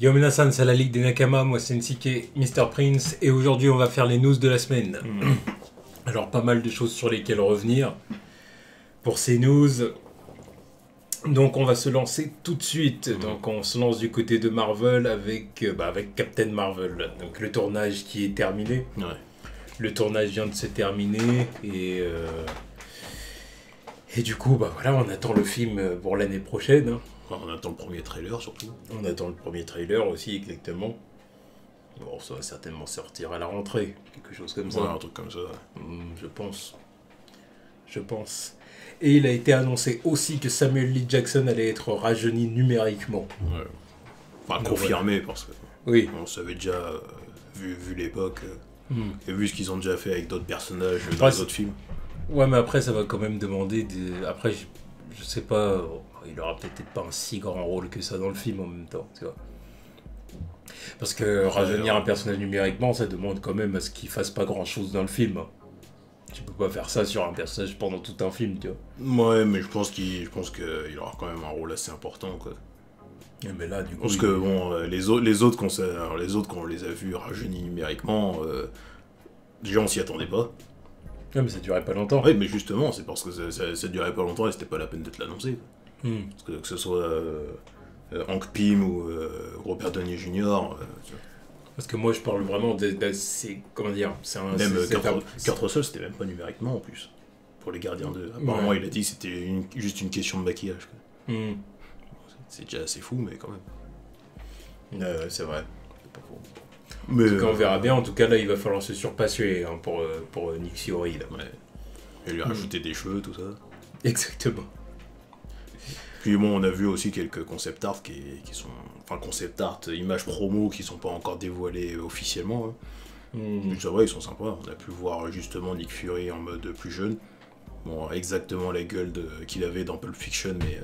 Yo Minasan, c'est la Ligue des Nakama, moi c'est Nsike, Mr. Prince, et aujourd'hui on va faire les news de la semaine. Alors pas mal de choses sur lesquelles revenir pour ces news. Donc on va se lancer tout de suite. Donc on se lance du côté de Marvel avec Captain Marvel. Donc le tournage qui est terminé. Ouais. Le tournage vient de se terminer et du coup voilà, on attend le film pour l'année prochaine. Hein. Enfin, on attend le premier trailer surtout. On attend le premier trailer aussi exactement. Bon, ça va certainement sortir à la rentrée, quelque chose comme ça. Ouais, un truc comme ça. Je pense. Et il a été annoncé aussi que Samuel L. Jackson allait être rajeuni numériquement. Ouais. Enfin, confirmé parce que Oui. on savait déjà, vu l'époque, et vu ce qu'ils ont déjà fait avec d'autres personnages dans Ouais, les autres films. Ouais, mais après, ça va quand même demander Après, je sais pas, il aura peut-être pas un si grand rôle que ça dans le film en même temps, tu vois. Parce que rajeunir un personnage numériquement, ça demande quand même à ce qu'il fasse pas grand-chose dans le film. Tu peux pas faire ça sur un personnage pendant tout un film, tu vois. Ouais, mais je pense qu'il aura quand même un rôle assez important, quoi. Mais là, du coup, Parce que bon, les autres qu'on les a vus rajeunis numériquement, déjà on s'y attendait pas. Ouais, mais ça durait pas longtemps. Oui, mais justement, c'est parce que ça durait pas longtemps et c'était pas la peine d'être l'annoncé. Parce que ce soit Hank Pym ou Robert Downey Jr. Tu vois. Parce que moi, je parle vraiment c'est comment dire, c'est un. Même Kurt Russell, c'était même pas numériquement en plus. Pour les gardiens de. Apparemment, il a dit que c'était juste une question de maquillage. Quoi. C'est déjà assez fou, mais quand même. C'est vrai. Mais, en tout cas, on verra bien. En tout cas, là, il va falloir se surpasser hein, pour Nick Fury. Là. Ouais. Et lui rajouter des cheveux, tout ça. Exactement. Puis bon, on a vu aussi quelques concept art qui sont... Enfin, concept art, images promo qui sont pas encore dévoilées officiellement. Hein. C'est vrai, ils sont sympas. On a pu voir justement Nick Fury en mode plus jeune. Bon, exactement la gueule qu'il avait dans Pulp Fiction, mais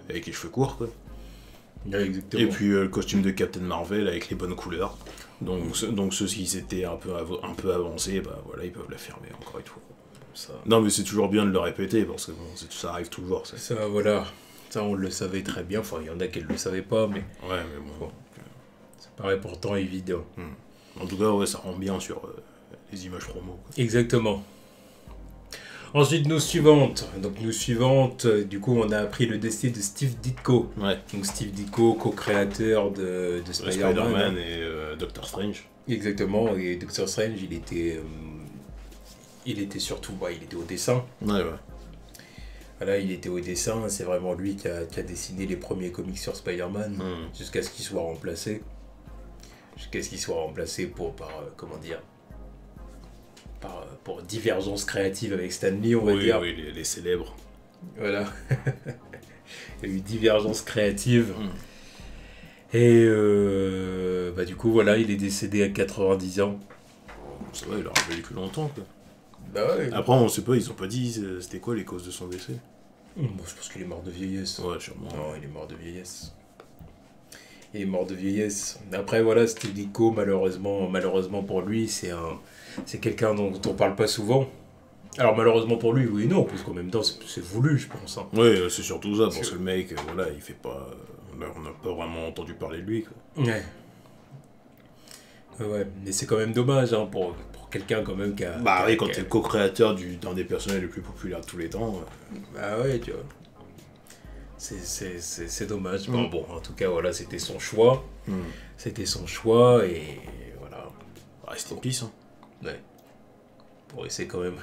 avec les cheveux courts, quoi. Ouais, exactement. Et puis le costume de Captain Marvel avec les bonnes couleurs. Donc ceux qui s'étaient un peu avancés, bah voilà, ils peuvent la fermer encore une fois. Ça... Non, mais c'est toujours bien de le répéter parce que bon, ça arrive toujours. Ça, voilà. Ça, on le savait très bien. Enfin, il y en a qui ne le savaient pas, mais. Ouais, mais bon. Ça paraît pourtant évident. En tout cas, ouais, ça rend bien sur les images promo. Quoi. Exactement. Ensuite, news suivante. Donc, news suivante, du coup, on a appris le décès de Steve Ditko. Ouais. Donc, Steve Ditko, co-créateur de Spider-Man et Doctor Strange. Exactement. Et Doctor Strange, il était surtout, il était au dessin. Ouais. Voilà, il était au dessin. C'est vraiment lui qui a dessiné les premiers comics sur Spider-Man jusqu'à ce qu'il soit remplacé. Pour divergence créative avec Stan Lee, on va dire. Oui, les célèbres. Voilà. Il y a eu divergence créative. Et du coup, voilà, il est décédé à 90 ans. Ça va, il aura vécu longtemps, quoi. Bah ouais. Après, on sait pas, ils ont pas dit c'était quoi les causes de son décès. Bon, je pense qu'il est mort de vieillesse. Ouais, sûrement. Non, il est mort de vieillesse. Après, voilà, Steve Ditko, malheureusement pour lui, c'est quelqu'un dont on parle pas souvent. Alors, malheureusement pour lui, oui et non, parce qu'en même temps, c'est voulu, je pense. Hein. Ouais, c'est surtout ça, parce que le mec, voilà, il fait pas... On n'a pas vraiment entendu parler de lui, quoi. Ouais, mais c'est quand même dommage, hein, pour quelqu'un quand même qui a... Bah oui, quand t'es le co-créateur d'un des personnages les plus populaires de tous les temps... Bah ouais, tu vois. C'est dommage. Bon, en tout cas, voilà, c'était son choix. C'était son choix, et voilà. Reste en peace, hein. Ouais. Bon, et c'est quand même...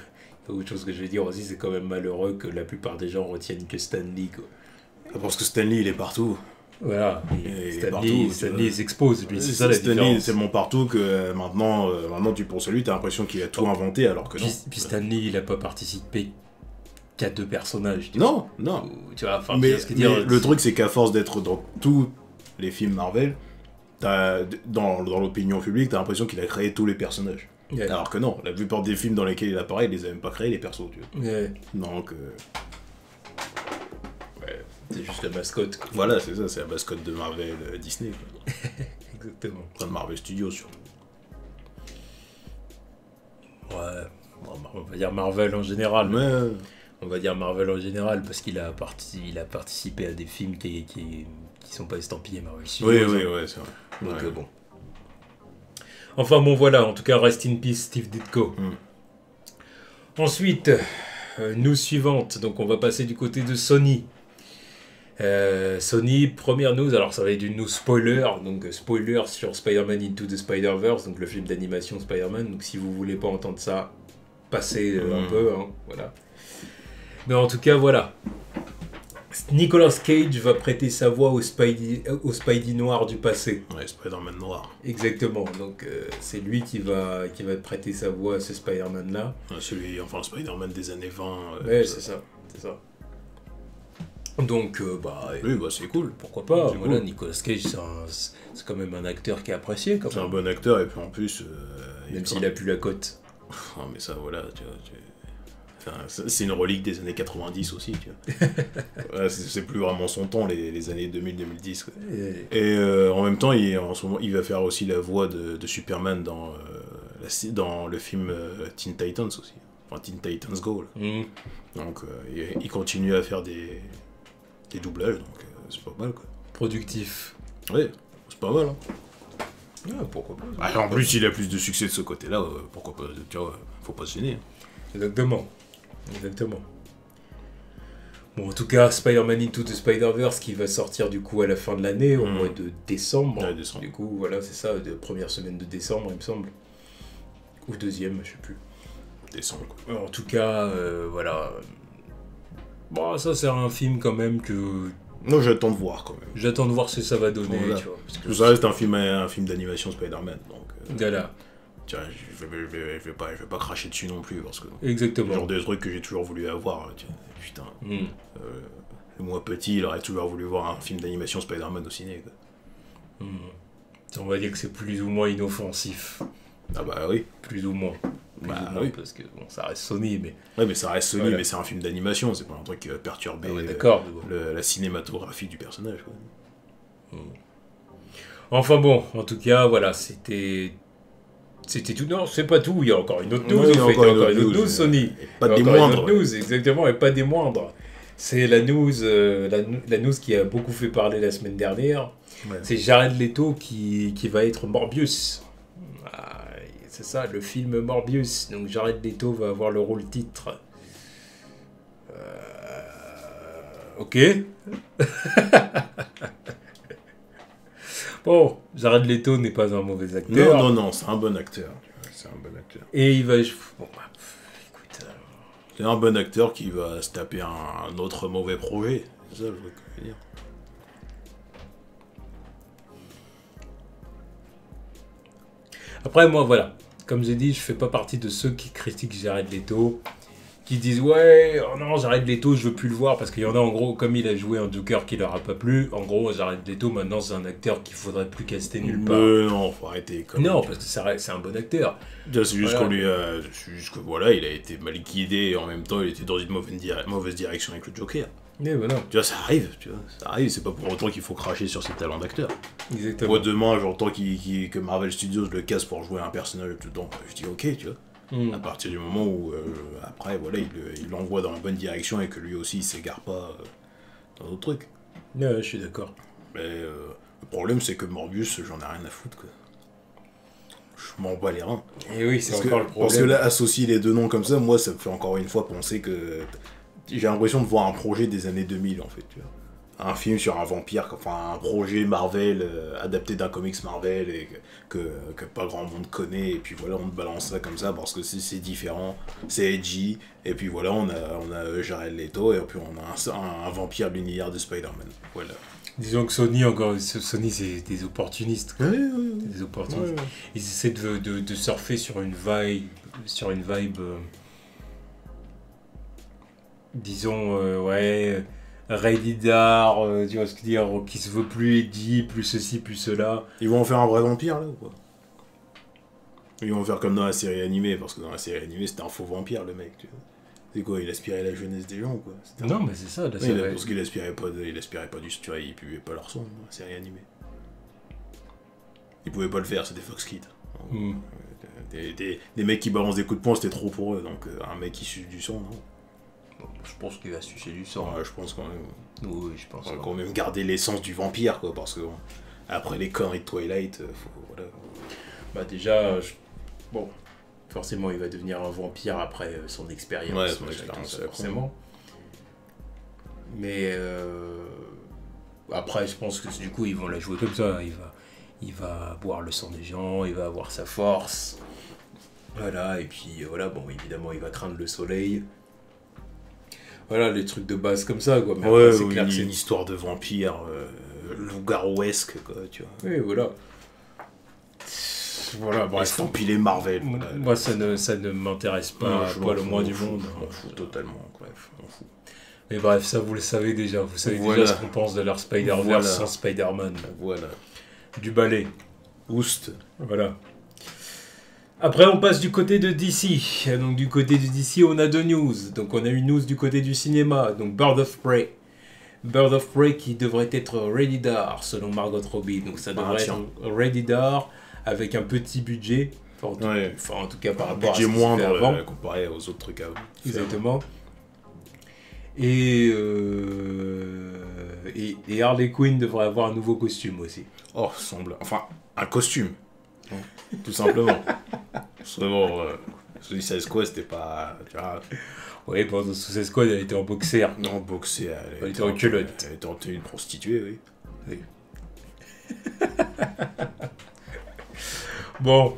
Autre chose que je vais dire aussi, c'est quand même malheureux que la plupart des gens retiennent que Stan Lee, quoi. Parce que Stan Lee, il est partout. Voilà, Stan Lee s'expose, lui, c'est ça la Stan différence. Lee, c'est tellement partout que maintenant tu penses à lui, t'as l'impression qu'il a tout inventé, alors que non. Puis Stan Lee, il a pas participé qu'à 2 personnages. Non. Tu vois, enfin, mais le truc, c'est qu'à force d'être dans tous les films Marvel, dans l'opinion publique, t'as l'impression qu'il a créé tous les personnages. Yeah. Alors que non, la plupart des films dans lesquels il apparaît, il les a même pas créés, les persos, tu vois. Yeah. Donc... c'est juste la mascotte. Quoi. Voilà, c'est ça, c'est la mascotte de Marvel Disney. Quoi. Exactement. Enfin, de Marvel Studios, surtout. Ouais, on va dire Marvel en général. Mais... On va dire Marvel en général, parce qu'il a participé à des films qui qui sont pas estampillés Marvel Oui, Studios. oui, ouais, c'est vrai. Donc Ouais. bon. Enfin bon, voilà, en tout cas, rest in peace, Steve Ditko. Ensuite, news suivante, donc on va passer du côté de Sony. Sony, première news, alors ça va être une news spoiler, donc spoiler sur Spider-Man Into the Spider-Verse, donc le film d'animation Spider-Man, donc si vous voulez pas entendre ça, passez un peu, hein, voilà. Mais en tout cas, voilà. Nicolas Cage va prêter sa voix au Spidey noir du passé. Ouais, Spider-Man noir. Exactement, donc c'est lui qui va prêter sa voix à ce Spider-Man-là. Ouais, le Spider-Man des années 20. Ouais, c'est ça. Donc, oui, bah c'est cool. pourquoi pas, C'est voilà, cool. Nicolas Cage, c'est quand même un acteur qui est apprécié, quand C'est un même. bon acteur, et puis en plus... Même s'il a plus la cote. Non, mais ça, voilà, tu vois... Enfin, c'est une relique des années 90 aussi, tu vois. Ouais, c'est plus vraiment son temps, les années 2000-2010. Et en même temps, en ce moment, il va faire aussi la voix de Superman dans le film Teen Titans aussi. Enfin, Teen Titans Go. Là. Donc, il continue à faire des doublages, donc c'est pas mal, quoi. Productif. Ouais, c'est pas mal, hein. Ouais, pourquoi pas. Ah, en plus, il a plus de succès de ce côté-là, pourquoi pas, tu vois, faut pas se gêner. Exactement. Bon, en tout cas, Spider-Man Into the Spider-Verse qui va sortir du coup à la fin de l'année, au mois de décembre. Ouais, décembre. Du coup, voilà, c'est ça, de première semaine de décembre, il me semble. Ou deuxième, je sais plus. Décembre, quoi. En tout cas, voilà. Bon, ça, c'est un film quand même que Non, j'attends de voir, quand même. j'attends de voir ce que ça va donner, Voilà. tu vois. Parce que Ça reste un film d'animation Spider-Man, donc... voilà, tu vois, je vais pas cracher dessus non plus, parce que... exactement. Le genre de truc que j'ai toujours voulu avoir, tu vois, putain. Moi, petit, il aurait toujours voulu voir un film d'animation Spider-Man au ciné, quoi. On va dire que c'est plus ou moins inoffensif. Ah bah oui. Plus ou moins. Oui. Parce que bon, ça reste Sony, mais... Ouais, mais ça reste Sony, Voilà. mais c'est un film d'animation, c'est pas un truc qui va perturber Ah ouais, d'accord. la cinématographie du personnage, quoi. Enfin bon, en tout cas, voilà, c'était tout. Non, c'est pas tout, il y a encore une autre news, Ouais, il y a en fait, encore il y a une encore autre une autre news, news, Sony. et pas Il y a des encore une moindres. autre news, exactement, et pas des moindres. C'est la news, la news qui a beaucoup fait parler la semaine dernière. Ouais. C'est Jared Leto qui va être Morbius. Ah, c'est ça, le film Morbius. Donc Jared Leto va avoir le rôle titre. Ok. Bon, Jared Leto n'est pas un mauvais acteur. Non, c'est un bon acteur. C'est un bon acteur. Et il va... Bon, bah, écoute... C'est un bon acteur qui va se taper un autre mauvais projet. C'est ça, je veux dire. Après, moi, voilà. Comme j'ai dit, je fais pas partie de ceux qui critiquent Jared Leto, qui disent ouais, oh non, Jared Leto, je veux plus le voir, parce qu'il y en a en gros, comme il a joué un Joker qui leur a pas plu, en gros, Jared Leto, maintenant, c'est un acteur qu'il faudrait plus caster nulle part. Non, faut arrêter. Non, parce que c'est un bon acteur. C'est juste Voilà. qu'on lui a... C'est juste que voilà, il a été mal guidé et en même temps, il était dans une mauvaise direction avec le Joker. Mais voilà, Tu vois, ça arrive, c'est pas pour autant qu'il faut cracher sur ses talents d'acteur. exactement. Moi, demain, j'entends que Marvel Studios le casse pour jouer un personnage dedans. Je dis ok, tu vois. À partir du moment où, après, voilà, il l'envoie dans la bonne direction et que lui aussi, il s'égare pas dans d'autres trucs. Ouais, je suis d'accord. Mais le problème, c'est que Morbius, j'en ai rien à foutre, quoi. Je m'en bats les reins. Et oui, c'est Parce encore que, le problème. parce que là, associer les deux noms comme ça, moi, ça me fait encore une fois penser que... J'ai l'impression de voir un projet des années 2000, en fait, tu vois. Un film sur un vampire, enfin un projet Marvel, adapté d'un comics Marvel, et que pas grand monde connaît, et puis voilà, on te balance ça comme ça, parce que c'est différent, c'est edgy, et puis voilà, on a Jared Leto, et puis on a un vampire de l'univers de Spider-Man, voilà. Disons que Sony, c'est des opportunistes. Quoi. Des opportunistes. Ils essaient de surfer sur une vibe, disons, ouais, raididar, tu vois ce que je veux dire, qui se veut plus edgy, plus ceci, plus cela. Ils vont en faire un vrai vampire, là, ou quoi? Ils vont faire comme dans la série animée, parce que dans la série animée, c'était un faux vampire, le mec, tu vois. C'est quoi, il aspirait la jeunesse des gens, ou quoi? Non, mais c'est ça, là, Oui, parce qu'il aspirait pas du... Tu vois, il puait pas leur son, dans la série animée. Ils pouvaient pas le faire, c'était Fox Kids. Des mecs qui balancent des coups de poing, c'était trop pour eux, donc un mec qui suce du sang, non. Je pense qu'il va se sucer du sang. Ouais, je pense quand même. Oui, je pense. On va quand même garder l'essence du vampire, quoi, parce que bon, après les conneries de Twilight, voilà. Bah déjà, bon, forcément il va devenir un vampire après son expérience. Ouais, son expérience, forcément. Mais après, je pense que du coup ils vont la jouer comme ça. Il va boire le sang des gens, il va avoir sa force. Voilà, et puis voilà, bon, évidemment il va craindre le soleil. Voilà, les trucs de base comme ça, quoi. Mais ouais, après, c'est clair que c'est une histoire de vampire loup-garouesque, quoi, tu vois. Oui, voilà. Voilà, bref. Estampillé Marvel. Moi, ça ne m'intéresse pas, pas le moins du monde. Je m'en fous totalement, bref, je m'en fous. Mais bref, ça, vous le savez déjà. Vous savez déjà ce qu'on pense de leur Spider-Verse sans Spider-Man. Voilà. Du balai. Oust. Voilà. Après, on passe du côté de DC. Donc, du côté de DC, on a deux news. Donc, on a une news du côté du cinéma. Donc, Bird of Prey. Bird of Prey qui devrait être Rated-R, selon Margot Robbie. Donc, ça devrait être Rated-R avec un petit budget. Enfin, en tout cas, par rapport à ce budget moindre avant. Comparé aux autres trucs avant. Exactement. Et Harley Quinn devrait avoir un nouveau costume aussi. Oh, semble. Enfin, un costume. Tout simplement. C'est bon, Suicide Squad, c'était pas. Tu vois. Oui, pendant Suicide Squad, elle était en boxer. Non, boxer, elle était en culotte. Elle était en tenue de prostituée, oui. Bon.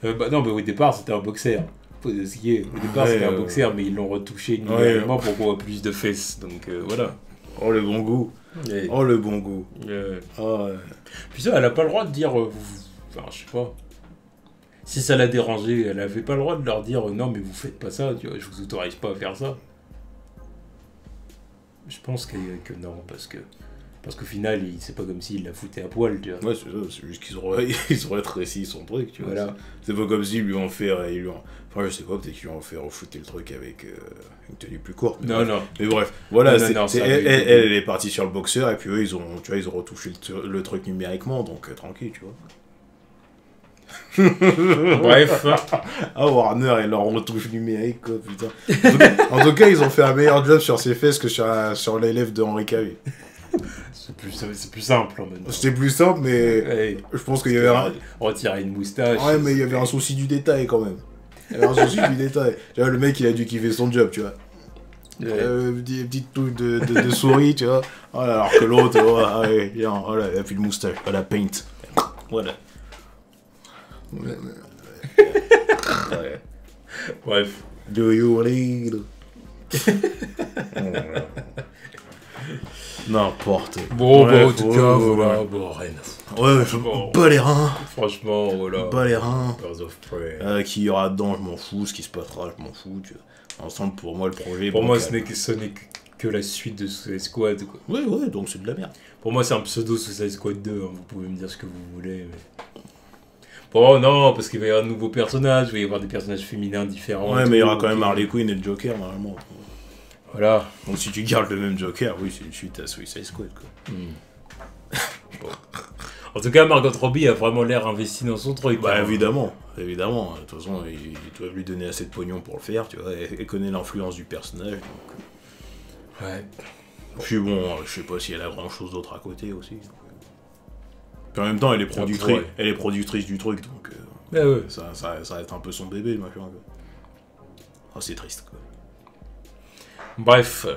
Non, mais au départ, c'était un boxer. Au départ, c'était un boxer, mais ils l'ont retouché numériquement pour qu'on voit plus de fesses. Donc voilà. Oh, le bon goût. Ouais. Oh, le bon goût. Oh, ouais. Puis ça, elle a pas le droit de dire. Enfin, je sais pas. Si ça l'a dérangé, elle avait pas le droit de leur dire non, mais vous faites pas ça, tu vois, je vous autorise pas à faire ça. Je pense que non, parce qu'au final, c'est pas comme s'il la foutait à poil, tu vois. Ouais, c'est ça, c'est juste qu'ils auraient rétréci son truc, tu vois. Voilà. C'est pas comme s'ils lui ont fait. Enfin, je sais pas, peut-être qu'ils lui ont fait refouter le truc avec une tenue plus courte. Mais non, bref. non. Mais bref, voilà, elle est partie sur le boxeur, et puis eux, ils ont retouché le truc numériquement, donc tranquille, tu vois. Bref. Ah, Warner et leur retouche numérique, quoi, putain. En tout cas, ils ont fait un meilleur job sur ses fesses que sur les lèvres de Henry Cavill. C'est plus simple en même temps. C'était plus simple, mais je pense qu'il y avait retirer une moustache. Ouais, mais il y avait un souci du détail quand même. Il y avait un souci du détail. Tu vois, le mec, il a dû kiffer son job, tu vois. Des petites touches de souris, tu vois. Voilà, alors que l'autre, voilà, il a plus de moustache. Voilà, paint. Voilà. Ouais. Bref. Do you need... N'importe. Bon, en tout cas, voilà. Bon, rien. Ouais, je bats les reins. Franchement, voilà. Bats les reins. Birds of Prey. Qui y aura dedans, je m'en fous. Ce qui se passera, je m'en fous. Tu vois. Ensemble, pour moi, le projet... Pour moi, ce n'est que la suite de Suicide Squad, quoi. Ouais, donc c'est de la merde. Pour moi, c'est un pseudo Suicide Squad 2. Hein. Vous pouvez me dire ce que vous voulez, mais... Bon, non, parce qu'il va y avoir de nouveaux personnages, il va y avoir des personnages féminins différents. Ouais, mais il y aura quand même Harley Quinn et le Joker, normalement. Voilà. Donc si tu gardes le même Joker, oui, c'est une suite à Suicide Squad, quoi. Bon. En tout cas, Margot Robbie a vraiment l'air investie dans son truc. Bah, évidemment. De toute façon, ils doivent lui donner assez de pognon pour le faire, tu vois. Elle connaît l'influence du personnage, donc... Ouais. Puis bon, je sais pas si elle a grand-chose d'autre à côté, aussi. Puis en même temps, elle est productrice du truc, donc ouais. ça va être un peu son bébé, machin. Oh, c'est triste, quoi. Bref.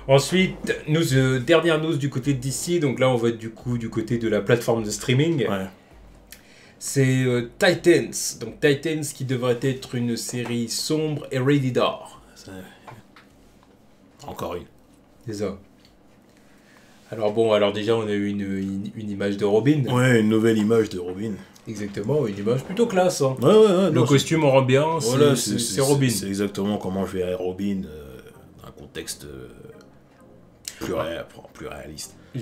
Ensuite, dernière news du côté de DC, donc là on va être du côté de la plateforme de streaming. Ouais. C'est Titans. Donc Titans qui devrait être une série sombre et rated R. Encore une. C'est ça. Alors déjà on a eu une image de Robin. Ouais, une nouvelle image de Robin. Exactement, une image plutôt classe. Hein. Ouais. Le costume rend bien, voilà, c'est Robin. C'est exactement comment je verrais Robin dans un contexte plus réaliste. Je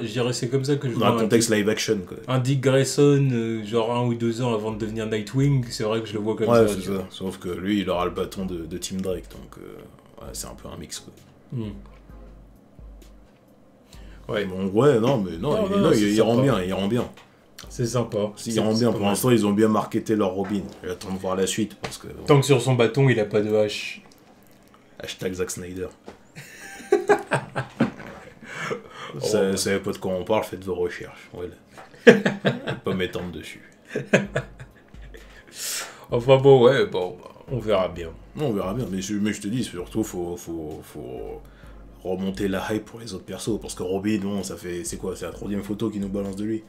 dirais c'est comme ça que je vois. Dans un contexte live action, quoi. Un Dick Grayson, genre 1 ou 2 ans avant de devenir Nightwing, c'est vrai que je le vois comme ça. Ouais, c'est ça. Sauf que lui, il aura le bâton de Tim Drake, donc c'est un peu un mix, quoi. Ouais, bon, ouais, il rend bien, C'est sympa. Il rend bien. Pour l'instant, ils ont bien marketé leur Robin. J'attends de voir la suite, parce que... Tant que sur son bâton, il a pas de hache. Hashtag Zack Snyder. Vous savez pas de quoi on parle, faites vos recherches. Voilà. Pas m'étendre dessus. Enfin bon, ouais, bon, on verra bien. Non, on verra bien, mais je te dis, surtout, faut remonter la hype pour les autres persos, parce que Robin, bon, ça fait, c'est quoi, c'est la 3e photo qui nous balance de lui.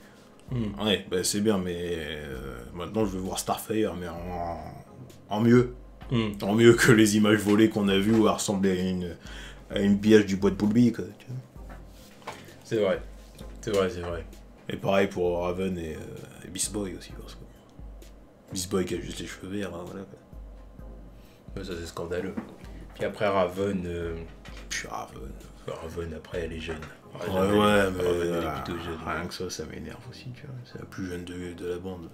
Ouais, bah, c'est bien, mais maintenant je veux voir Starfire, mais en mieux. En mieux que les images volées qu'on a vues où elle ressemblait à une biage du bois de Poulby, quoi. C'est vrai, c'est vrai. Et pareil pour Raven et Beast Boy aussi, parce que Beast Boy qui a juste les cheveux verts, hein, voilà, quoi. Mais ça c'est scandaleux. Puis après Raven... Raven. Raven, après, elle est jeune. Ouais, mais Raven, elle est plutôt jeune. rien que ça m'énerve aussi, tu vois. C'est la plus jeune de la bande.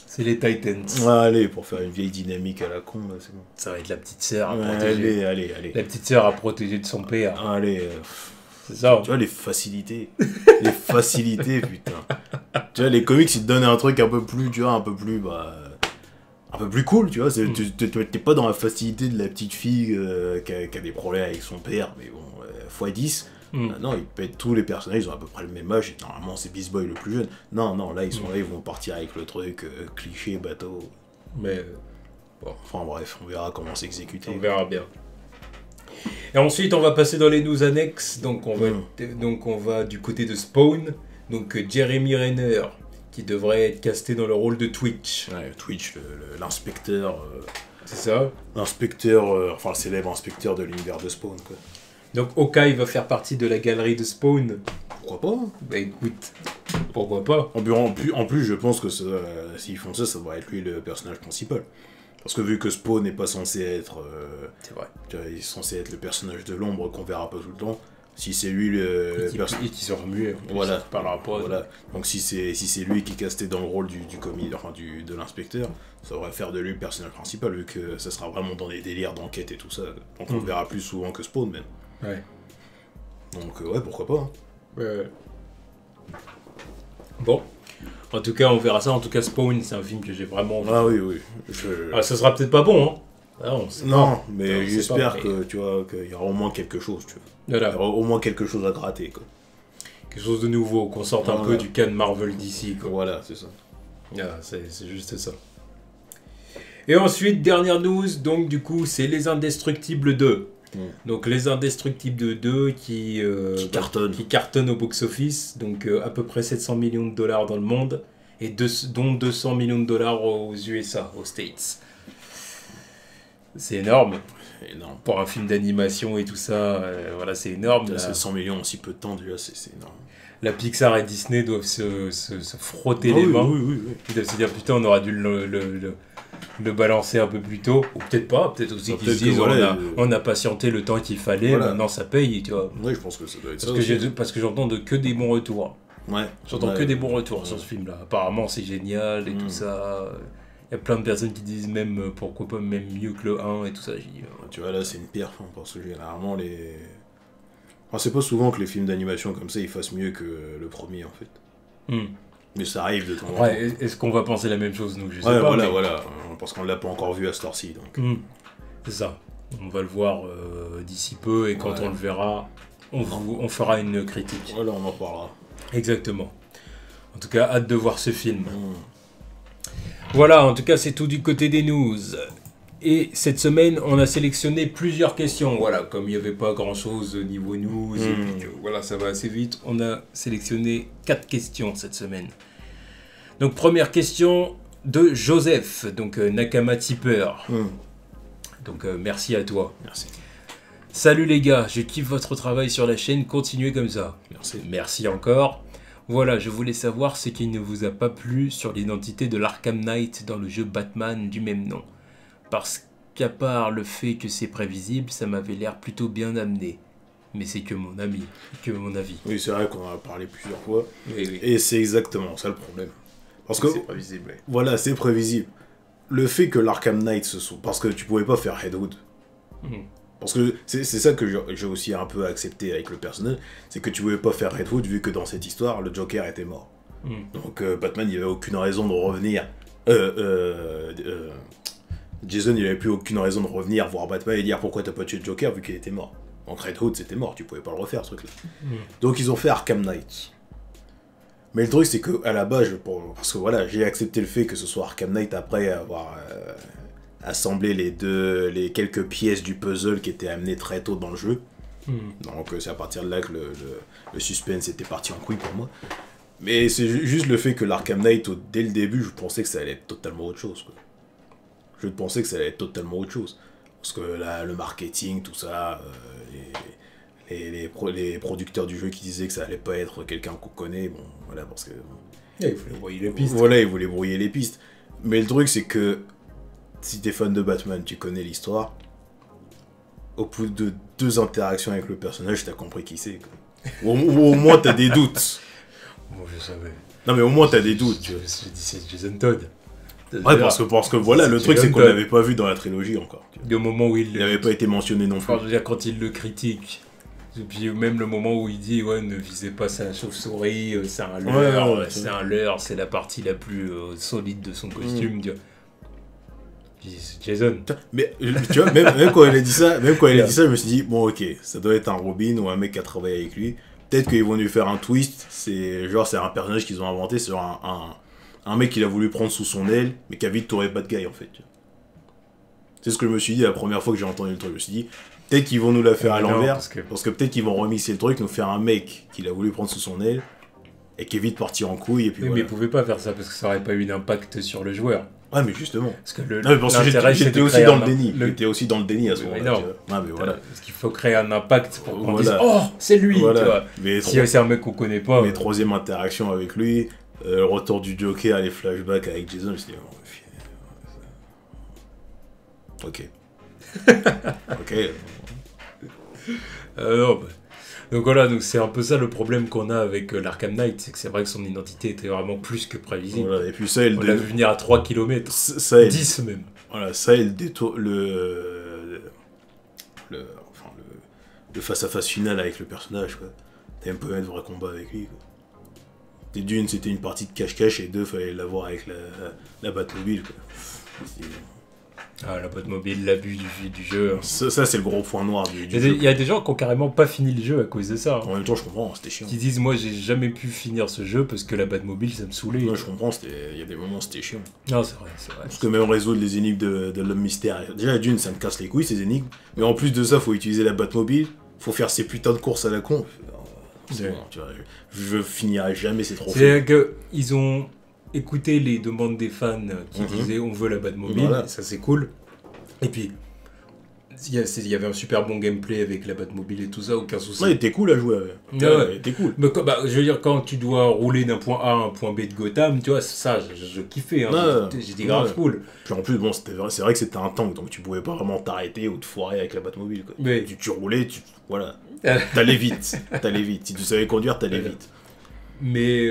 C'est les Titans. Ouais, allez, pour faire une vieille dynamique à la con, là, c'est bon. Ça va être la petite sœur à protéger. Allez. La petite sœur à protéger de son père. Allez. C'est ça. Tu vois, les facilités. Les facilités, putain. Tu vois, les comics, ils te donnent un truc un peu plus, tu vois, un peu plus cool, tu vois. T'es pas dans la facilité de la petite fille qui a des problèmes avec son père, mais bon, x10. Non, ils pètent tous les personnages, ils ont à peu près le même âge, et normalement c'est Beast Boy le plus jeune. Non, là, ils vont partir avec le truc cliché, bateau. Mais, bon, enfin bref, on verra comment s'exécuter. On verra bien. Et ensuite, on va passer dans les news annexes, donc on va du côté de Spawn, donc Jeremy Renner, qui devrait être casté dans le rôle de Twitch. Ouais, Twitch, l'inspecteur... c'est ça. L'inspecteur, enfin le célèbre inspecteur de l'univers de Spawn, quoi. Donc Hawkeye va faire partie de la galerie de Spawn. Pourquoi pas? Bah écoute, pourquoi pas? En plus, je pense que s'ils font ça, ça va être lui le personnage principal. Parce que vu que Spawn n'est pas censé être... c'est vrai. Il est censé être le personnage de l'ombre qu'on verra pas tout le temps. Si c'est lui le personnage... Et qui sera muet. Voilà. Parlera pas. Voilà. Donc si c'est lui qui est casté dans le rôle du commis, enfin de l'inspecteur, ça devrait faire de lui le personnage principal, vu que ça sera vraiment dans des délires d'enquête et tout ça. Donc on le verra plus souvent que Spawn, même. Ouais. Donc ouais, pourquoi pas. Hein. Ouais. Bon. En tout cas, on verra ça. En tout cas, Spawn, c'est un film que j'ai vraiment... Ah oui. ça sera peut-être pas bon, hein. Ah, non, mais j'espère que tu vois qu'il y aura au moins quelque chose, tu vois. Voilà. Il y aura au moins quelque chose à gratter, quoi. Quelque chose de nouveau, qu'on sorte un peu du can Marvel d'ici, quoi. Voilà, c'est ça. Ah, c'est juste ça. Et ensuite, dernière news, donc du coup, c'est Les Indestructibles 2. Donc Les Indestructibles 2 qui cartonnent au box-office, donc à peu près 700 millions de dollars dans le monde, et dont 200 millions de dollars aux USA, aux States. C'est énorme. Pour un film d'animation et tout ça, voilà, c'est énorme. 700 millions en si peu de temps, déjà, c'est énorme. La Pixar et Disney doivent se frotter les mains. Oui. Ils doivent se dire, putain, on aurait dû le balancer un peu plus tôt. Ou peut-être pas, peut-être aussi qu'ils se disent, on a patienté le temps qu'il fallait, maintenant ça paye, tu vois. Oui, je pense que ça doit être parce que j'entends que des bons retours. Ouais. J'entends que des bons retours sur ce film-là. Apparemment, c'est génial et tout ça. Il y a plein de personnes qui disent même, pourquoi pas même mieux que le 1 et tout ça. Tu vois, là, c'est une perf, hein, parce que généralement, enfin, c'est pas souvent que les films d'animation comme ça, ils fassent mieux que le premier, en fait. Mais ça arrive de temps en temps. Ouais, est-ce qu'on va penser la même chose, nous? Je sais pas. Voilà. Parce qu'on l'a pas encore vu à cette heure-ci, donc. C'est ça. On va le voir d'ici peu, et quand on le verra, on fera une critique. Voilà, on en parlera. Exactement. En tout cas, hâte de voir ce film. Voilà, en tout cas, c'est tout du côté des news. Et cette semaine, on a sélectionné plusieurs questions. Voilà, comme il n'y avait pas grand-chose au niveau news, et puis voilà, ça va assez vite, on a sélectionné 4 questions cette semaine. Donc, première question de Joseph, donc Nakama Tipper. Donc, merci à toi. Merci. Salut les gars, je kiffe votre travail sur la chaîne, continuez comme ça. Merci encore. Voilà, je voulais savoir ce qui ne vous a pas plu sur l'identité de l'Arkham Knight dans le jeu Batman du même nom. Parce qu'à part le fait que c'est prévisible, ça m'avait l'air plutôt bien amené. Mais c'est que mon avis. Oui, c'est vrai qu'on en a parlé plusieurs fois. Oui. Et c'est exactement ça le problème. Parce que c'est prévisible. Ouais. Voilà, c'est prévisible. Le fait que l'Arkham Knight se soit... Parce que tu pouvais pas faire Red Hood. Parce que c'est ça que j'ai aussi un peu accepté avec le personnage, c'est que tu pouvais pas faire Red Hood vu que dans cette histoire, le Joker était mort. Donc Batman, il n'y avait aucune raison de revenir... Jason, il avait plus aucune raison de revenir voir Batman et dire pourquoi t'as pas tué le Joker vu qu'il était mort. Donc Red Hood, c'était mort, tu pouvais pas le refaire ce truc-là. Donc ils ont fait Arkham Knight. Mais le truc, c'est que à la base, parce que voilà, j'ai accepté le fait que ce soit Arkham Knight après avoir assemblé les quelques pièces du puzzle qui étaient amenées très tôt dans le jeu. Donc c'est à partir de là que le suspense était parti en couille pour moi. Mais c'est juste le fait que l'Arkham Knight, dès le début, je pensais que ça allait être totalement autre chose, quoi. Je pensais que ça allait être totalement autre chose. Parce que là, le marketing, tout ça, les producteurs du jeu qui disaient que ça allait pas être quelqu'un qu'on connaît, bon, voilà, parce que... Il voulait brouiller les pistes. Voilà, ils voulaient brouiller les pistes. Mais le truc, c'est que si t'es fan de Batman, tu connais l'histoire, au bout de 2 interactions avec le personnage, t'as compris qui c'est, quoi. Ou au moins, t'as des doutes. Bon, je savais. Non, mais au moins, t'as des doutes, tu vois. Je me suis dit, c'est Jason Todd. Ouais, parce que voilà, le truc, c'est qu'on l'avait pas vu dans la trilogie encore. Au moment où il n'avait pas été mentionné non plus. Enfin, je veux dire, quand il le critique, et puis même le moment où il dit, ouais, ne visez pas sa chauve-souris, c'est un leurre, c'est un leurre, c'est la partie la plus solide de son costume. C'est Jason. Mais tu vois, même quand il a dit ça, je me suis dit, bon, ok, ça doit être un Robin ou un mec qui a travaillé avec lui. Peut-être qu'ils vont lui faire un twist, c'est un personnage qu'ils ont inventé sur un mec qu'il a voulu prendre sous son aile, mais qui a vite tourné bad guy en fait. C'est ce que je me suis dit la première fois que j'ai entendu le truc. Je me suis dit, peut-être qu'ils vont nous la faire à l'envers, parce que peut-être qu'ils vont remixer le truc, nous faire un mec qu'il a voulu prendre sous son aile, et qui est vite parti en couille, et puis oui, voilà. Mais ils pouvaient pas faire ça, parce que ça aurait pas eu d'impact sur le joueur. Ouais, mais justement. Parce que j'étais aussi dans le déni. J'étais aussi dans le déni à ce moment-là. Ouais, mais voilà. Parce qu'il faut créer un impact pour qu'on dise, oh, c'est lui, voilà. Tu vois. Mais si c'est un mec qu'on connaît pas. Mais troisième interaction avec lui, le retour du Joker, les flashbacks avec Jason, je me suis dit, ok. Ok. Non, bah. Donc voilà, donc c'est un peu ça le problème qu'on a avec l'Arkham Knight, c'est que c'est vrai que son identité était vraiment plus que prévisible. Voilà, et puis ça, on l'a vu venir à 3 km, 10 même. Voilà, ça et le face-à-face final avec le personnage, quoi. T'as même pas eu de vrai combat avec lui, quoi. Et d'une, c'était une partie de cache-cache, et deux, fallait l'avoir avec la Batmobile, quoi. Ah, la Batmobile, l'abus du jeu. Ça, c'est le gros point noir du jeu. Il y a des gens qui ont carrément pas fini le jeu à cause de ça. En même temps, je comprends, c'était chiant. Qui disent, moi, j'ai jamais pu finir ce jeu parce que la Batmobile, ça me saoulait. Moi, je comprends, il y a des moments, c'était chiant. Non, c'est vrai. Parce que même résoudre les énigmes de l'homme mystère. Déjà, d'une, ça me casse les couilles, ces énigmes. Mais en plus de ça, faut utiliser la Batmobile. Faut faire ces putains de courses à la con. C'est bon, tu vois, je finirai jamais ces trophées. C'est-à-dire qu'ils ont écouté les demandes des fans qui disaient on veut la Batmobile, voilà. Ça c'est cool. Et puis, il y avait un super bon gameplay avec la Batmobile et tout ça, aucun souci. Ouais, il était cool à jouer avec. Ouais. Était cool. Mais, je veux dire, quand tu dois rouler d'un point A à un point B de Gotham, tu vois, ça, je kiffais. Hein. J'ai dit grave cool. Puis en plus, bon, c'est vrai que c'était un tank, donc tu pouvais pas vraiment t'arrêter ou te foirer avec la Batmobile, quoi. Mais... Tu roulais, voilà. T'allais vite. Si tu savais conduire, t'allais vite. Mais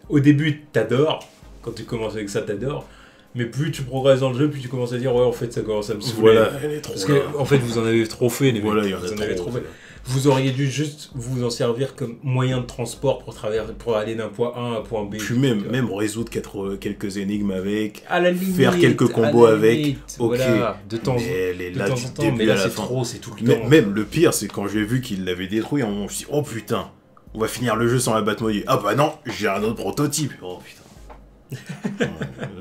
au début, t'adores. Quand tu commences avec ça, t'adores. Mais plus tu progresses dans le jeu, plus tu commences à dire ouais, en fait, ça commence à me saouler. Voilà, elle est trop. Parce que, en fait, vous en avez trop fait, les mecs. Voilà, il y en a trop fait. Vous auriez dû juste vous en servir comme moyen de transport pour aller d'un point A à un point B. Puis même résoudre quelques énigmes avec, à la limite, faire quelques combos avec. Ok. Voilà, de temps en temps, mais là c'est trop, c'est tout le temps. Même le pire, c'est quand j'ai vu qu'il l'avait détruit, on s'est dit oh putain, on va finir le jeu sans la Batmobile. Ah bah non, j'ai un autre prototype. Oh putain.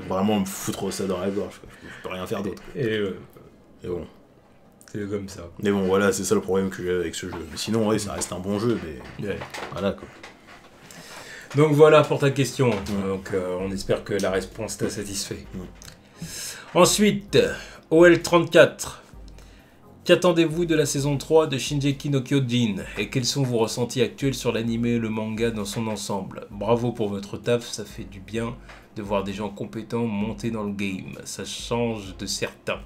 Vraiment me foutre ça dans la gorge, je peux rien faire d'autre. Et bon. C'est comme ça. Mais bon, voilà, c'est ça le problème que j'ai avec ce jeu. Mais sinon, ouais, ça reste un bon jeu, mais voilà quoi. Donc voilà pour ta question. Donc on espère que la réponse t'a satisfait. Ensuite, OL34. Qu'attendez-vous de la saison 3 de Shingeki no Kyojin et quels sont vos ressentis actuels sur l'anime et le manga dans son ensemble? Bravo pour votre taf, ça fait du bien de voir des gens compétents monter dans le game. Ça change de certains.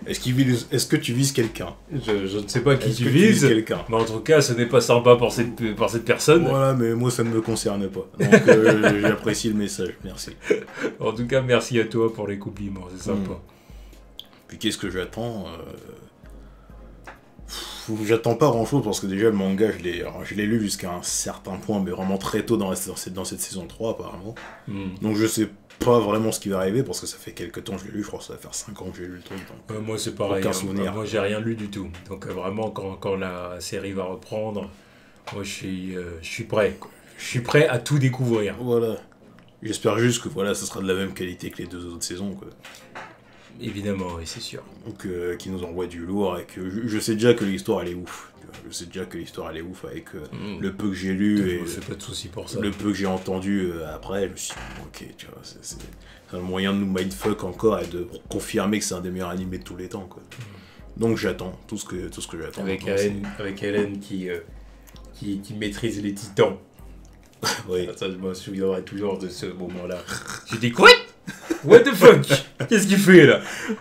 Est-ce que tu vises quelqu'un? Je ne sais pas qui tu vises, mais en tout cas, ce n'est pas sympa pour cette personne. Voilà, mais moi, ça ne me concerne pas. Donc, j'apprécie le message, merci. En tout cas, merci à toi pour les compliments, c'est sympa. Puis qu'est-ce que j'attends J'attends pas grand chose parce que déjà le manga je l'ai lu jusqu'à un certain point, mais vraiment très tôt dans cette saison 3 apparemment. Donc je sais pas vraiment ce qui va arriver parce que ça fait quelques temps que je l'ai lu, je crois que ça va faire 5 ans que j'ai lu le truc. Donc, moi c'est pareil, aucun souvenir. Moi j'ai rien lu du tout. Donc vraiment quand la série va reprendre, moi je suis prêt. Je suis prêt à tout découvrir. Voilà. J'espère juste que voilà, ça sera de la même qualité que les 2 autres saisons, quoi. Évidemment, oui, c'est sûr. Donc, qui nous envoie du lourd et que je sais déjà que l'histoire elle est ouf. Je sais déjà que l'histoire elle est ouf avec le peu que j'ai lu et fais pas de soucis pour ça. Le peu que j'ai entendu après, je me suis dit, ok, tu vois, c'est un moyen de nous mindfuck encore et de confirmer que c'est un des meilleurs animés de tous les temps, quoi. Donc j'attends tout ce que j'attends. Avec Hélène qui maîtrise les titans. Oui. Ça, je me souviendrai toujours de ce moment-là. J'ai dit quoi? What the fuck? Qu'est-ce qu'il fait là?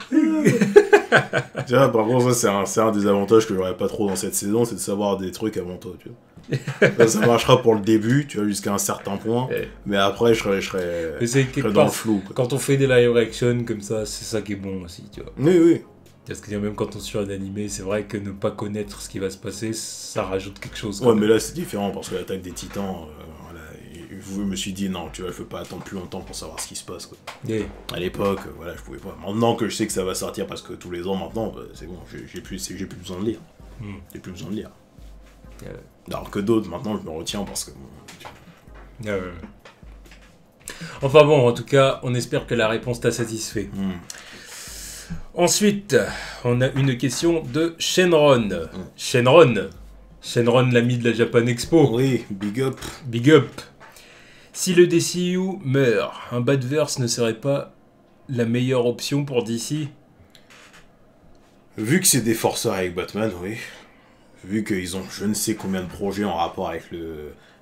Tu vois, par contre, ça c'est un des avantages que j'aurais pas trop dans cette saison, c'est de savoir des trucs avant toi, tu vois. Ça marchera pour le début, tu vois, jusqu'à un certain point, mais après je serai dans le flou, quoi. Quand on fait des live reactions comme ça, c'est ça qui est bon aussi, tu vois. Oui. Parce que même quand on suit un animé, c'est vrai que ne pas connaître ce qui va se passer, ça rajoute quelque chose. Ouais, mais là c'est différent parce que l'attaque des titans, je me suis dit non, tu vois, je peux pas attendre plus longtemps pour savoir ce qui se passe, quoi. À l'époque, voilà, je pouvais pas. Maintenant que je sais que ça va sortir parce que tous les ans maintenant, c'est bon, j'ai plus besoin de lire. J'ai plus besoin de lire. Alors que d'autres, maintenant, je me retiens parce que... Enfin bon, en tout cas, on espère que la réponse t'a satisfait. Ensuite, on a une question de Shenron. Shenron, l'ami de la Japan Expo. Oui, big up. Big up. Si le DCU meurt, un Batverse ne serait pas la meilleure option pour DC? Vu que c'est des forceurs avec Batman, oui. Vu qu'ils ont je ne sais combien de projets en rapport avec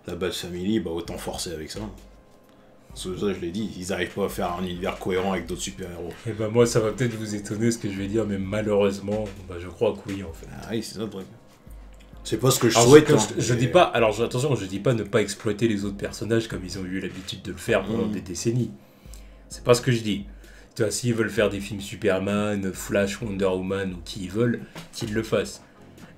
la Bat Family, bah autant forcer avec ça. Parce que ça, je l'ai dit, ils n'arrivent pas à faire un univers cohérent avec d'autres super-héros. Et bah moi, ça va peut-être vous étonner ce que je vais dire, mais malheureusement, je crois que oui, en fait. Ah oui, c'est ça le truc. C'est pas ce que je souhaite. Je dis pas, alors attention, je dis pas ne pas exploiter les autres personnages comme ils ont eu l'habitude de le faire pendant des décennies. C'est pas ce que je dis. Tu vois, s'ils veulent faire des films Superman, Flash, Wonder Woman ou qui ils veulent, qu'ils le fassent.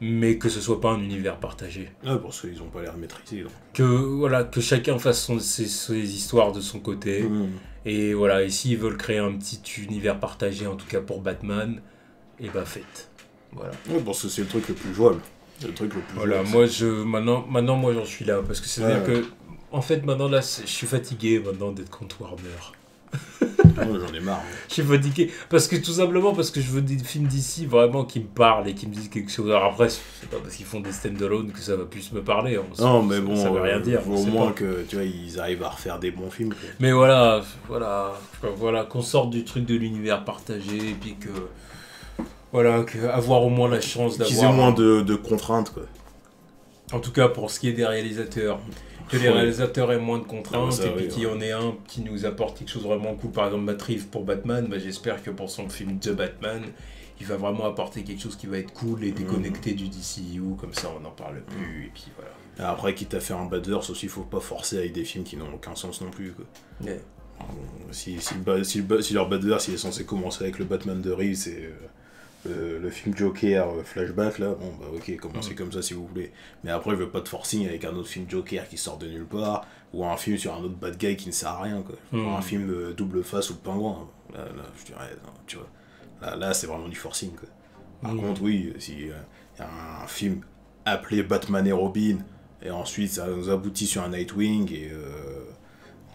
Mais que ce soit pas un univers partagé. Ah, parce qu'ils ont pas l'air maîtrisés. Donc. Que chacun fasse ses histoires de son côté. Et voilà, et s'ils veulent créer un petit univers partagé, en tout cas pour Batman, et bah faites. Voilà. Ouais, parce que c'est le truc le plus jouable. Le truc le plus voilà, jouable. moi, maintenant, moi j'en suis là. Parce que c'est-à-dire que, en fait, maintenant, là, je suis fatigué maintenant d'être contre Warner. J'en ai marre. Je suis fatigué tout simplement parce que je veux des films d'ici vraiment qui me parlent et qui me disent quelque chose. Alors après, c'est pas parce qu'ils font des stand-alone que ça va plus me parler. Non, mais bon, ça veut rien dire. Au moins que tu vois, ils arrivent à refaire des bons films. Quoi. Mais voilà, qu'on sorte du truc de l'univers partagé et puis que avoir au moins la chance d'avoir. Qu'ils aient moins de contraintes, quoi. En tout cas, pour ce qui est des réalisateurs. Que les réalisateurs aient moins de contraintes et puis qu'il y en ait un qui nous apporte quelque chose de vraiment cool. Par exemple, Matt Reeves pour Batman, j'espère que pour son film The Batman, il va vraiment apporter quelque chose qui va être cool et déconnecté du DCU, comme ça on n'en parle plus et puis voilà. Après, quitte à faire un Batverse aussi, il faut pas forcer avec des films qui n'ont aucun sens non plus, quoi. Si leur Batverse il est censé commencer avec le Batman de Reeves et le film Joker flashback là, bon bah ok, commencez comme ça si vous voulez. Mais après je veux pas de forcing avec un autre film Joker qui sort de nulle part, ou un film sur un autre bad guy qui ne sert à rien, quoi. Un film double face ou le pingouin. Là je dirais, non, tu vois. Là c'est vraiment du forcing, quoi. Par contre oui, si y a un film appelé Batman et Robin, et ensuite ça nous aboutit sur un Nightwing et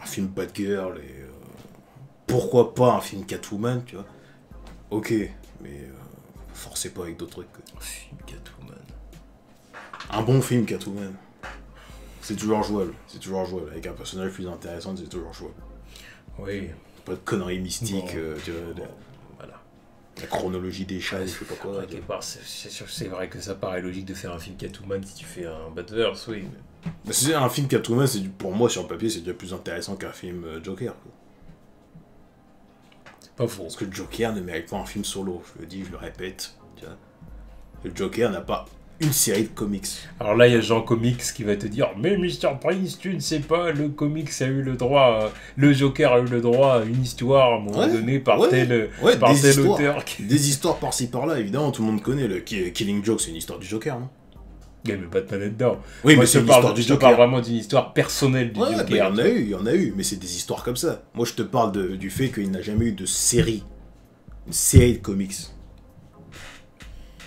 un film Batgirl et pourquoi pas un film Catwoman, tu vois. Ok, mais forcez pas avec d'autres trucs. Un film Catwoman. Un bon film Catwoman. C'est toujours jouable. Avec un personnage plus intéressant, c'est toujours jouable. Oui. Pas de conneries mystiques, tu vois. Voilà. La chronologie des chats, je sais pas quoi. C'est vrai que ça paraît logique de faire un film Catwoman si tu fais un Batverse, oui. Mais c'est un film Catwoman, pour moi sur le papier, c'est déjà plus intéressant qu'un film Joker, quoi. Pas faux. Parce que le Joker ne mérite pas un film solo, je le dis, je le répète. Tu vois. Le Joker n'a pas une série de comics. Alors là, il y a Jean Comics qui va te dire, mais Mr. Prince, tu ne sais pas, le comics a eu le droit, le Joker a eu le droit à une histoire à un moment donné par tel auteur. Des histoires par-ci par-là, évidemment, tout le monde connaît. Le Killing Joke, c'est une histoire du Joker, non? Il n'y a même pas de planète dedans. Oui, mais c'est une histoire du Joker. Je parle vraiment d'une histoire personnelle du Joker. Il y en a eu, mais c'est des histoires comme ça. Moi, je te parle du fait qu'il n'a jamais eu de série. Une série de comics.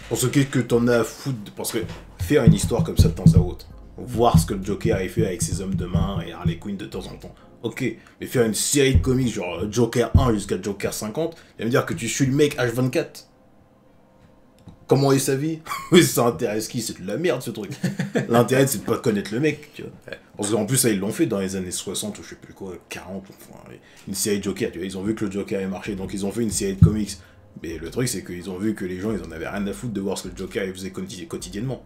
Parce que qu'est-ce que t'en as à foutre? Parce que faire une histoire comme ça de temps à autre, voir ce que le Joker a fait avec ses hommes de main et Harley Quinn de temps en temps, ok, mais faire une série de comics genre Joker 1 jusqu'à Joker 50, ça veut me dire que tu suis le mec H24. Comment est sa vie? Oui, ça intéresse qui? C'est de la merde ce truc. L'intérêt c'est de pas connaître le mec, tu vois. Parce qu'en plus ça ils l'ont fait dans les années 60 ou je sais plus quoi, 40, enfin, une série de Joker, tu vois. Ils ont vu que le Joker est marché, donc ils ont fait une série de comics. Mais le truc c'est qu'ils ont vu que les gens ils en avaient rien à foutre de voir ce que le Joker il faisait quotidiennement.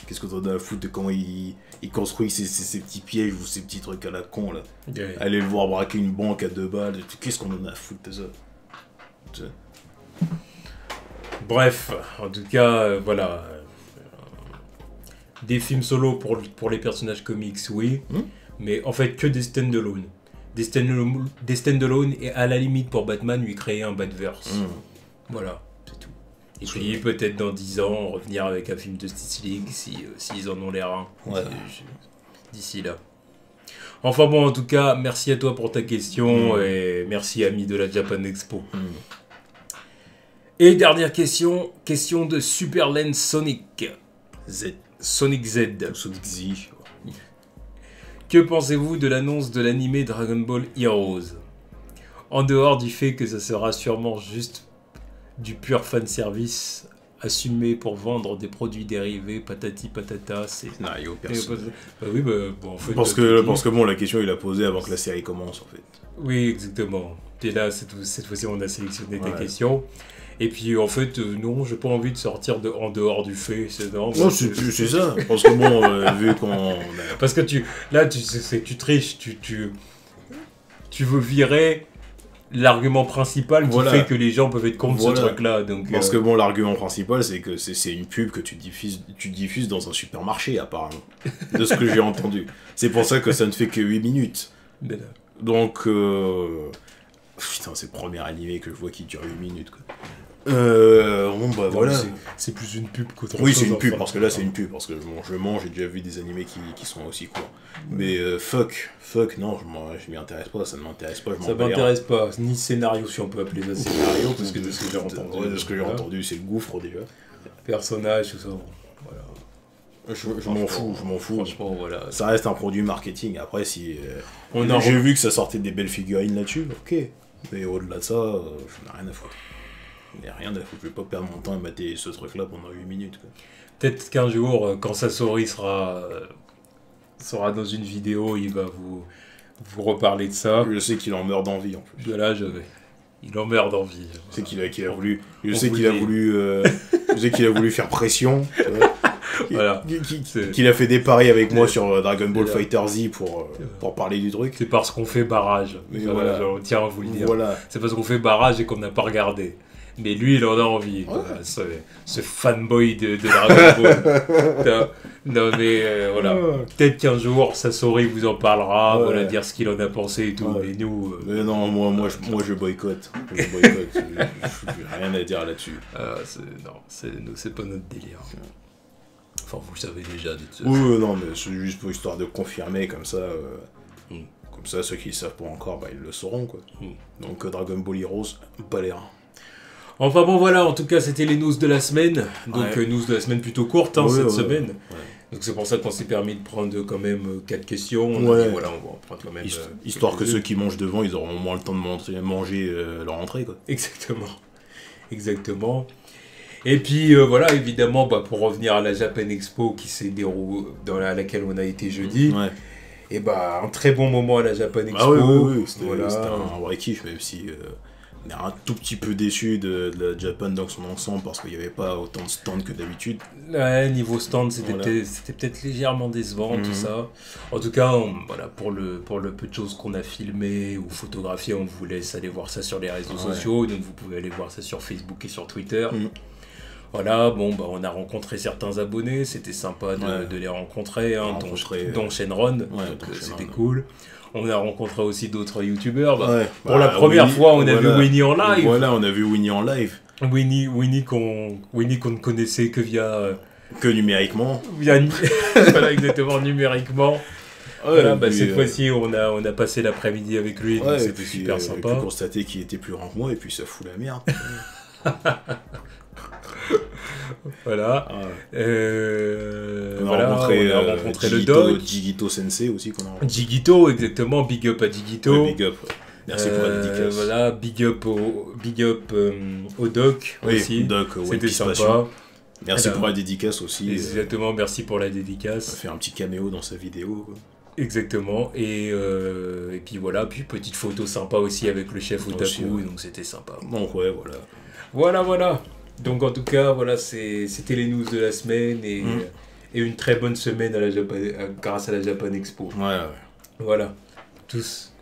Qu'est-ce que t'en as à foutre de comment il construit ses petits pièges ou ses petits trucs à la con là. Aller le voir braquer une banque à 2 balles, qu'est-ce qu'on en a à foutre de ça? Bref, en tout cas, voilà. Des films solo pour les personnages comics, oui. Mais en fait, que des stand-alone. Des stand-alone et à la limite pour Batman, lui créer un Batverse. Voilà, c'est tout. Et puis peut-être dans 10 ans, revenir avec un film de Justice League s'ils en ont l'air un. D'ici là. Enfin bon, en tout cas, merci à toi pour ta question et merci ami de la Japan Expo. Et dernière question de Superland Sonic Z. Sonic Z. Sonic Z. Que pensez-vous de l'annonce de l'animé Dragon Ball Heroes? En dehors du fait que ça sera sûrement juste du pur fanservice assumé pour vendre des produits dérivés, patati patata, c'est... Scénario personnel. Oui, bon, en fait... Parce que bon, la question il a posée avant que la série commence en fait. Oui, exactement. Et là, cette fois-ci, on a sélectionné ta question. Et puis en fait, non, j'ai pas envie de sortir en dehors du fait. Non, c'est ça. Parce que bon, vu qu'on... Parce que tu triches, tu veux virer l'argument principal qui fait que les gens peuvent être contre ce truc-là. Donc, parce que bon, l'argument principal, c'est que c'est une pub que tu diffuses dans un supermarché, apparemment. De ce que j'ai entendu. C'est pour ça que ça ne fait que 8 minutes. Donc... Putain, c'est le premier animé que je vois qui dure 8 minutes, quoi. Bon, bah voilà. C'est plus une pub qu'autre chose. Oui, c'est une pub, parce que là, c'est une pub. Parce que je mange, j'ai déjà vu des animés qui sont aussi courts. Mais fuck, non, je m'y intéresse pas, ça ne m'intéresse pas. Ça m'intéresse pas, ni scénario, si on peut appeler ça scénario, parce que de ce que j'ai entendu. Ouais, de ce que j'ai entendu, c'est le gouffre déjà. Personnage, tout ça, voilà. Je m'en fous. Franchement, voilà. Ça reste un produit marketing. Après, si. J'ai vu que ça sortait des belles figurines là-dessus, ok. Mais au-delà de ça, je n'ai rien à foutre. Je vais pas perdre mon temps à mater ce truc-là pendant 8 minutes. Peut-être qu'un jour, quand Sasori sera dans une vidéo, il va vous reparler de ça. Je sais qu'il en meurt d'envie en plus. De là, il en meurt d'envie. Je sais qu'il a voulu. Je sais qu'il a voulu faire pression. Voilà. Qu'il a fait des paris avec moi sur Dragon Ball Fighter Z pour parler du truc. C'est parce qu'on fait barrage. Voilà. On tient à vous le dire. Voilà. C'est parce qu'on fait barrage et qu'on n'a pas regardé. Mais lui, il en a envie. Ouais. Voilà, ce fanboy de Dragon Ball. Non, mais voilà. Peut-être qu'un jour, Sasori vous en parlera, voilà, dire ce qu'il en a pensé et tout. Mais nous. Mais non, moi je boycotte. Je boycotte. J'ai rien à dire là-dessus. C'est pas notre délire. Enfin, vous le savez déjà. Oui, non, mais c'est juste pour histoire de confirmer, comme ça. Comme ça, ceux qui ne le savent pas encore, bah, ils le sauront, quoi. Donc, Dragon Ball Heroes, pas l'air. Enfin bon, voilà, en tout cas, c'était les news de la semaine. Donc, news de la semaine plutôt courte, cette semaine. Ouais. Donc, c'est pour ça qu'on s'est permis de prendre quand même 4 questions. On a dit, voilà, on va en prendre quand même. Histoire que ceux qui mangent devant, ils auront moins le temps de manger leur entrée, quoi. Exactement. Et puis voilà, évidemment, pour revenir à la Japan Expo qui s'est déroulée, dans laquelle on a été jeudi, et un très bon moment à la Japan Expo. Ah oui, c'était un vrai kiff, même si on est un tout petit peu déçu de la Japan dans son ensemble parce qu'il n'y avait pas autant de stands que d'habitude. Ouais, niveau stand, c'était peut-être légèrement décevant, tout ça. En tout cas, pour le peu de choses qu'on a filmé ou photographié, on vous laisse aller voir ça sur les réseaux sociaux, donc vous pouvez aller voir ça sur Facebook et sur Twitter. Voilà, bon, bah, on a rencontré certains abonnés, c'était sympa de les rencontrer, hein, dont Shenron, donc c'était cool. On a rencontré aussi d'autres youtubeurs. Pour la première fois, on a vu Winnie en live. Voilà, on a vu Winnie en live. Winnie qu'on ne connaissait que via... que numériquement. Voilà, exactement, numériquement. Voilà, cette fois-ci, on a passé l'après-midi avec lui, donc c'était super sympa. On a pu constater qu'il était plus grand que moi, et puis ça fout la merde. Voilà. On a rencontré le doc. Jigito Sensei aussi qu'on a rencontré. Jigito, exactement. Big up à Jigito. Big up. Merci pour la dédicace. Voilà, big up au doc aussi. Doc, c'était sympa. Merci pour la dédicace aussi. Exactement, merci pour la dédicace. On a fait un petit caméo dans sa vidéo. Quoi. Exactement. Et puis voilà, puis petite photo sympa aussi avec le chef Otaku, donc c'était sympa. Donc ouais, voilà. Voilà. Donc en tout cas, voilà, c'était les news de la semaine et une très bonne semaine grâce à la Japan Expo. Ouais. Voilà, tous.